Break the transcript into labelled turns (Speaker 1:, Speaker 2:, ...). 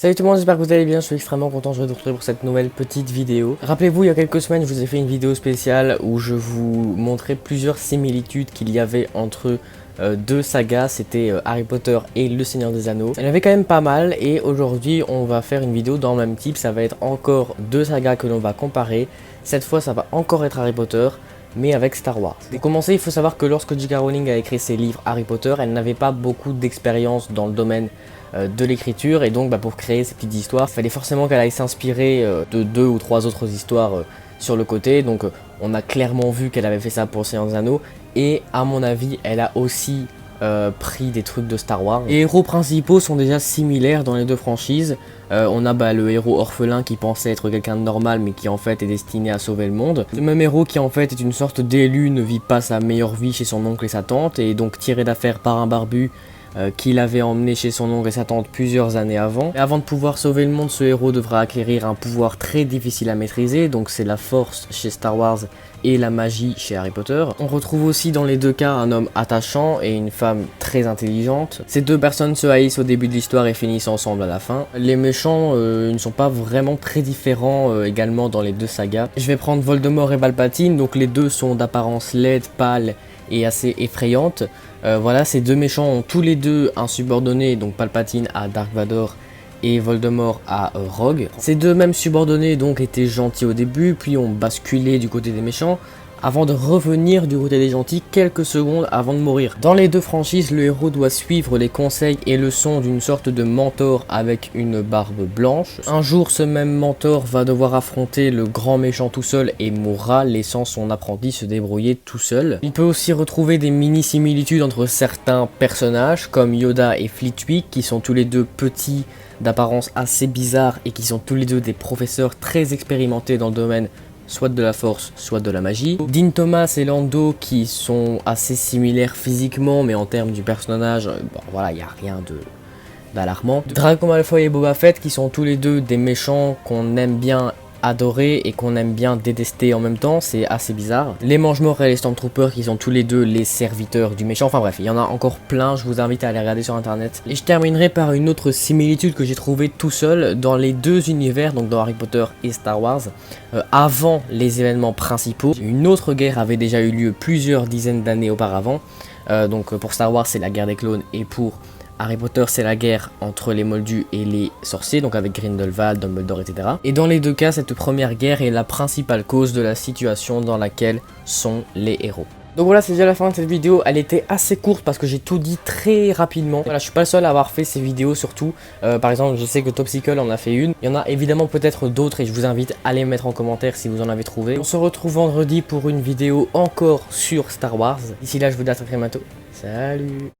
Speaker 1: Salut tout le monde, j'espère que vous allez bien, je suis extrêmement content de vous retrouver pour cette nouvelle petite vidéo. Rappelez-vous, il y a quelques semaines, je vous ai fait une vidéo spéciale où je vous montrais plusieurs similitudes qu'il y avait entre deux sagas, c'était Harry Potter et Le Seigneur des Anneaux. Il y en avait quand même pas mal et aujourd'hui on va faire une vidéo dans le même type, ça va être encore deux sagas que l'on va comparer. Cette fois ça va encore être Harry Potter, mais avec Star Wars. Pour commencer, il faut savoir que lorsque J.K. Rowling a écrit ses livres Harry Potter, elle n'avait pas beaucoup d'expérience dans le domaine de l'écriture, et donc pour créer ces petites histoires, il fallait forcément qu'elle aille s'inspirer de deux ou trois autres histoires sur le côté. Donc on a clairement vu qu'elle avait fait ça pour Le Seigneur des Anneaux, et à mon avis, elle a aussi pris des trucs de Star Wars. Les héros principaux sont déjà similaires dans les deux franchises. On a le héros orphelin qui pensait être quelqu'un de normal mais qui en fait est destiné à sauver le monde. Le même héros qui en fait est une sorte d'élu ne vit pas sa meilleure vie chez son oncle et sa tante, et donc tiré d'affaire par un barbu qu'il avait emmené chez son oncle et sa tante plusieurs années avant. Mais avant de pouvoir sauver le monde, ce héros devra acquérir un pouvoir très difficile à maîtriser, donc c'est la force chez Star Wars et la magie chez Harry Potter. On retrouve aussi dans les deux cas un homme attachant et une femme très intelligente. Ces deux personnes se haïssent au début de l'histoire et finissent ensemble à la fin. Les méchants ne sont pas vraiment très différents également dans les deux sagas. Je vais prendre Voldemort et Palpatine, donc les deux sont d'apparence laide, pâle et assez effrayante. Voilà, ces deux méchants ont tous les deux un subordonné, donc Palpatine à Dark Vador et Voldemort à Rogue. Ces deux mêmes subordonnés donc étaient gentils au début, puis ont basculé du côté des méchants, avant de revenir du côté des gentils quelques secondes avant de mourir. Dans les deux franchises, le héros doit suivre les conseils et leçons d'une sorte de mentor avec une barbe blanche. Un jour, ce même mentor va devoir affronter le grand méchant tout seul et mourra, laissant son apprenti se débrouiller tout seul. Il peut aussi retrouver des mini-similitudes entre certains personnages, comme Yoda et Flitwick, qui sont tous les deux petits, d'apparence assez bizarre, et qui sont tous les deux des professeurs très expérimentés dans le domaine soit de la force, soit de la magie. Dean Thomas et Lando qui sont assez similaires physiquement, mais en termes du personnage, voilà, il n'y a rien d'alarmant. Draco Malfoy et Boba Fett qui sont tous les deux des méchants qu'on aime bien adorer et qu'on aime bien détester en même temps, c'est assez bizarre. Les Mange-Morts et les Stormtroopers qui sont tous les deux les serviteurs du méchant, enfin bref, il y en a encore plein, je vous invite à aller regarder sur internet. Et je terminerai par une autre similitude que j'ai trouvée tout seul dans les deux univers, donc dans Harry Potter et Star Wars. Avant les événements principaux, une autre guerre avait déjà eu lieu plusieurs dizaines d'années auparavant. Donc pour Star Wars c'est la guerre des clones, et pour Harry Potter, c'est la guerre entre les Moldus et les sorciers, donc avec Grindelwald, Dumbledore, etc. Et dans les deux cas, cette première guerre est la principale cause de la situation dans laquelle sont les héros. Donc voilà, c'est déjà la fin de cette vidéo. Elle était assez courte parce que j'ai tout dit très rapidement. Voilà, je suis pas le seul à avoir fait ces vidéos surtout. Par exemple, je sais que Topsicle en a fait une. Il y en a évidemment peut-être d'autres et je vous invite à les mettre en commentaire si vous en avez trouvé. On se retrouve vendredi pour une vidéo encore sur Star Wars. D'ici là, je vous dis à très bientôt. Salut!